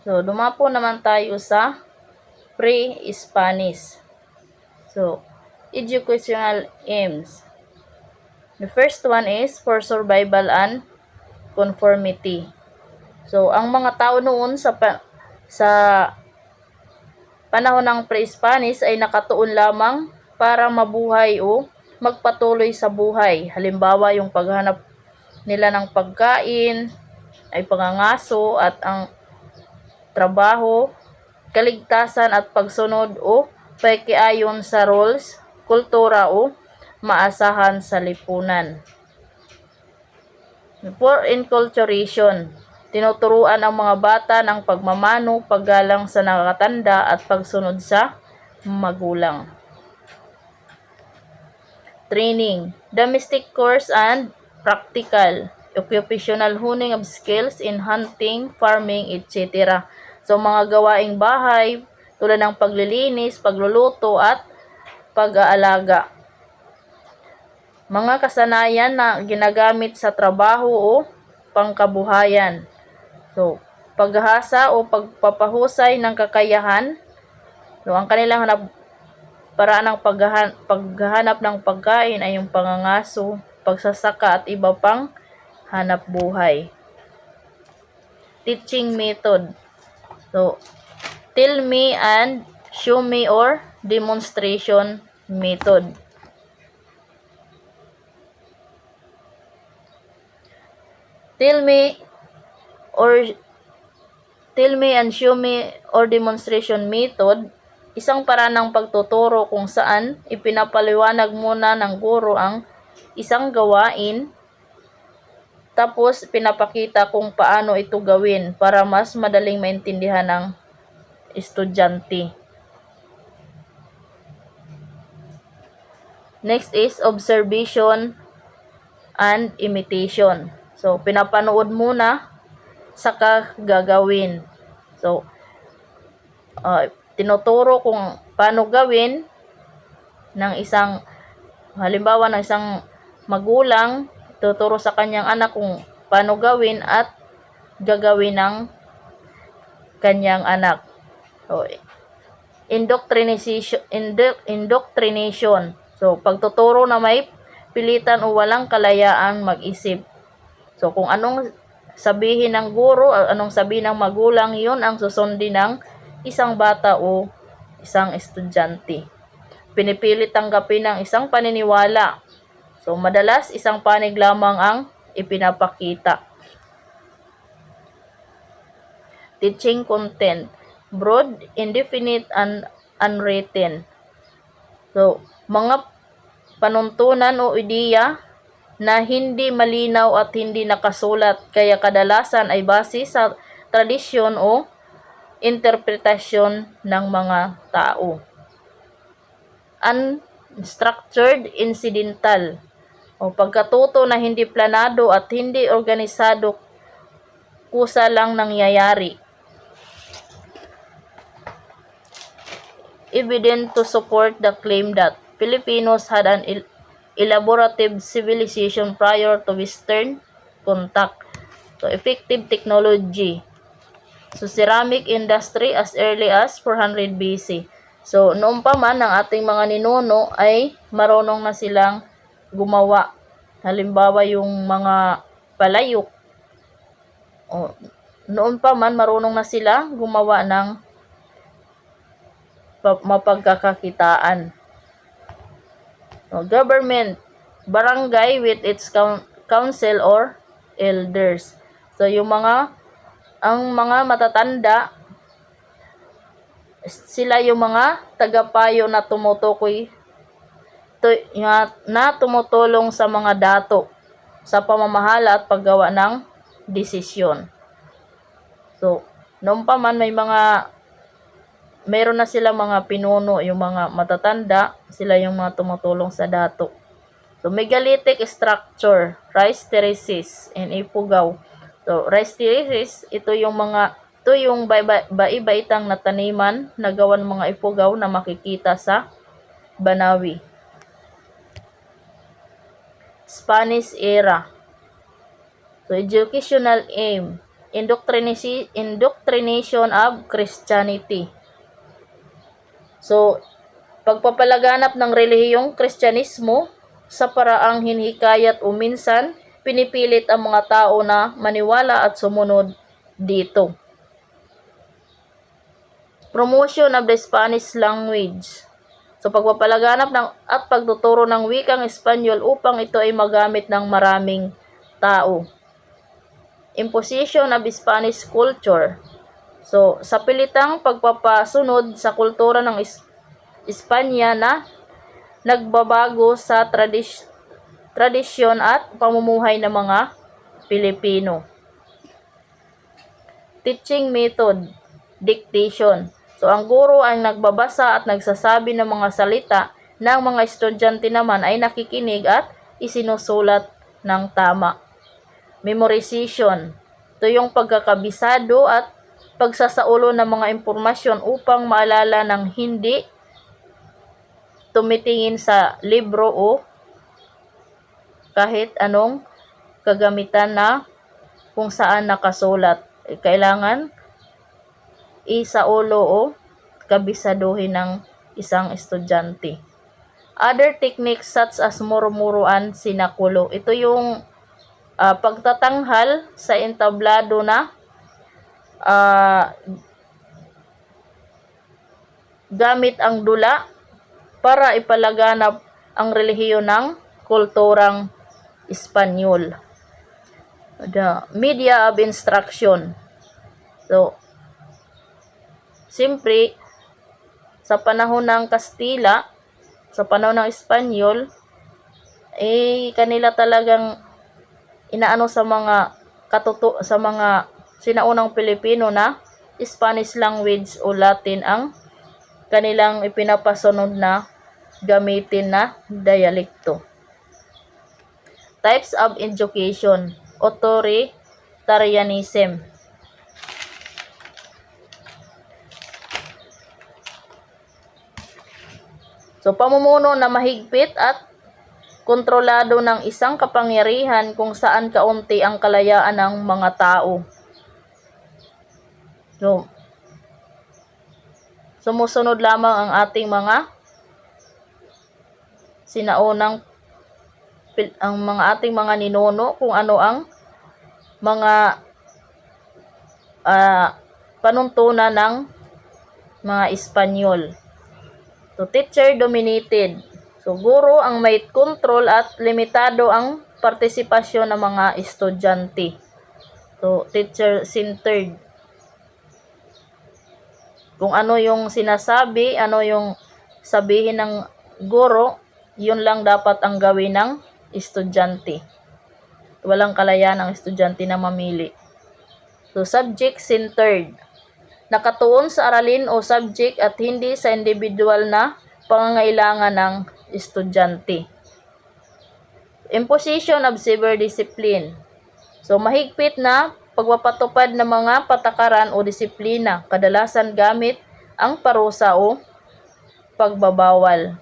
So, dumapo naman tayo sa pre-Spanish. So, educational aims. The first one is for survival and conformity. So, ang mga tao noon sa panahon ng pre-Spanish ay nakatuon lamang para mabuhay o magpatuloy sa buhay. Halimbawa, yung paghanap nila ng pagkain, ay pangangaso at ang trabaho, kaligtasan at pagsunod o pakiayon sa rules, kultura o maasahan sa lipunan. For enculturation, tinuturuan ang mga bata ng pagmamano, paggalang sa nakakatanda at pagsunod sa magulang. Training, domestic course and practical, occupational honing of skills in hunting, farming, etc. So, mga gawaing bahay tulad ng paglilinis, pagluluto at pag-aalaga. Mga kasanayan na ginagamit sa trabaho o pangkabuhayan. So, paghahasa o pagpapahusay ng kakayahan. So, ang kanilang paraan ng paghahanap ng pagkain ay yung pangangaso, pagsasaka at iba pang hanap buhay. Teaching method. So, tell me and show me or demonstration method. Tell me and show me or demonstration method, isang paraan ng pagtuturo kung saan ipinapaliwanag muna ng guro ang isang gawain, tapos pinapakita kung paano ito gawin para mas madaling maintindihan ng estudyante. Next is observation and imitation. So, pinapanood muna saka gagawin. So, tinuturo kung paano gawin ng isang, halimbawa ng isang magulang, tuturo sa kanyang anak kung paano gawin at gagawin ng kanyang anak. So, indoctrination. So, pagtuturo na may pilitan o walang kalayaan mag-isip. So, kung anong sabihin ng guro, anong sabihin ng magulang, yun ang susundin ng isang bata o isang estudyante. Pinipilit tanggapin ng isang paniniwala. So, madalas isang panig lamang ang ipinapakita. Teaching content. Broad, indefinite, and unwritten. So, mga panuntunan o ideya na hindi malinaw at hindi nakasulat, kaya kadalasan ay base sa tradisyon o interpretasyon ng mga tao. Unstructured, incidental, o pagkatuto na hindi planado at hindi organisado, kusa lang nangyayari. Evident to support the claim that Filipinos had an elaborative civilization prior to Western contact. So, effective technology. So, ceramic industry as early as 400 BC. So, noon pa man ang ating mga ninuno ay marunong na silang gumawa. Halimbawa, yung mga palayok. O, noon pa man marunong na sila gumawa ng mapagkakakitaan. Government, barangay with its council or elders. So, ang mga matatanda, sila yung mga tagapayo na tumutulong sa mga dato sa pamamahala at paggawa ng desisyon. So, noon pa man meron na sila mga pinuno, yung mga matatanda, sila yung mga tumutulong sa dato. So, megalithic structure, rice terraces, and ipugaw. So, rice terraces, ito yung baibaitang na taniman na gawan mga ipugaw na makikita sa Banawi. Spanish era. So, educational aim. indoctrination of Christianity. So, pagpapalaganap ng relihiyong Kristyanismo sa paraang hinihikayat o minsan pinipilit ang mga tao na maniwala at sumunod dito. Promotion of the Spanish language. So, pagpapalaganap at pagtuturo ng wikang Espanyol upang ito ay magamit ng maraming tao. Imposition of Spanish culture. So, sa pilitang pagpapasunod sa kultura ng Espanya na nagbabago sa tradisyon at pamumuhay ng mga Pilipino. Teaching method, dictation. So, ang guro ay nagbabasa at nagsasabi ng mga salita ng mga estudyante naman ay nakikinig at isinusulat ng tama. Memorization. Ito yung pagkakabisado at pagsasaulo ng mga impormasyon upang maalala ng hindi tumitingin sa libro o kahit anong kagamitan na kung saan nakasulat. Kailangan isaulo o kabisaduhin ng isang estudyante. Other techniques such as murmuruan sinakulo. Ito yung pagtatanghal sa entablado na gamit ang dula para ipalaganap ang relihiyon ng kulturang Espanyol. The media of instruction. So, siyempre, sa panahon ng Kastila, sa panahon ng Espanyol, kanila talagang inaano sa mga sa mga sinaunang Pilipino na Spanish language o Latin ang kanilang ipinapasunod na gamitin na dialekto. Types of education, authoritarianism. So, pamumuno na mahigpit at kontrolado ng isang kapangyarihan kung saan kaunti ang kalayaan ng mga tao. So, sumusunod lamang ang ating mga ating mga ninuno kung ano ang mga panuntunan ng mga Espanyol. So, teacher dominated. So, guro ang may control at limitado ang partisipasyon ng mga estudyante. So, teacher-centered. Kung ano yung sinasabi, ano yung sabihin ng guro, yun lang dapat ang gawin ng estudyante. Walang kalayaan ang estudyante na mamili. So, subject-centered. Nakatuon sa aralin o subject at hindi sa individual na pangangailangan ng estudyante. Imposition of severe discipline. So, mahigpit na pagpapatupad ng mga patakaran o disiplina, kadalasan gamit ang parusa o pagbabawal.